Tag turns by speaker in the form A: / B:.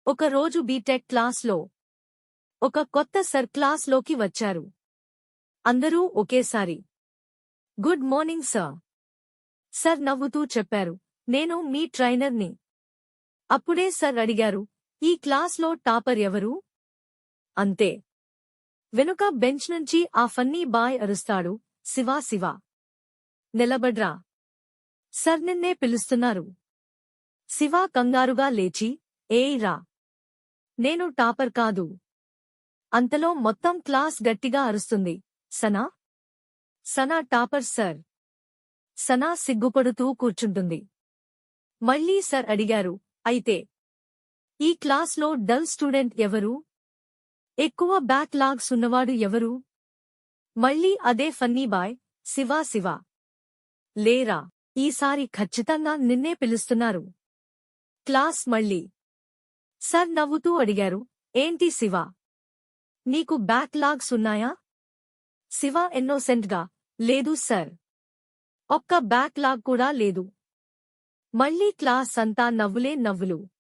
A: ఒకరోజు బీటెక్ క్లాస్లో ఒక కొత్త సర్ క్లాస్లోకి వచ్చారు. అందరూ ఒకేసారి గుడ్ మార్నింగ్ సార్. సర్ నవ్వుతూ చెప్పారు, నేను మీ ట్రైనర్ని. అప్పుడే సర్ అడిగారు, ఈ క్లాస్లో టాపర్ ఎవరు? అంతే. వెనుక బెంచ్ నుంచి ఆ ఫన్నీ బాయ్ అరుస్తాడు, శివా శివా, నిలబడ్రా, సర్ నిన్నే పిలుస్తున్నారు. శివా కంగారుగా లేచి, ఏయ్ రా, నేను టాపర్ కాదు. అంతలో మొత్తం క్లాస్ గట్టిగా అరుస్తుంది, సనా. Sana topper sir. సనా సిగ్గుపడుతూ కూర్చుంటుంది. మళ్ళీ సర్ అడిగారు, అయితే ఈ క్లాస్లో డల్ స్టూడెంట్ ఎవరు? ఎక్కువ బ్యాక్ లాగ్స్ ఉన్నవాడు ఎవరు? మళ్ళీ అదే ఫన్నీ బాయ్, శివా శివా, లేరా, ఈసారి ఖచ్చితంగా నిన్నే పిలుస్తున్నారు. క్లాస్ మళ్ళీ. సర్ నవ్వుతూ అడిగారు, ఏంటి శివా, నీకు బ్యాక్ లాగ్స్ ఉన్నాయా? శివా ఇన్నోసెంట్గా, లేదు సర్, ఒక్క బ్యాక్ లాగ్ కూడా లేదు. మళ్ళీ క్లాస్ అంతా నవ్వులే నవ్వులు.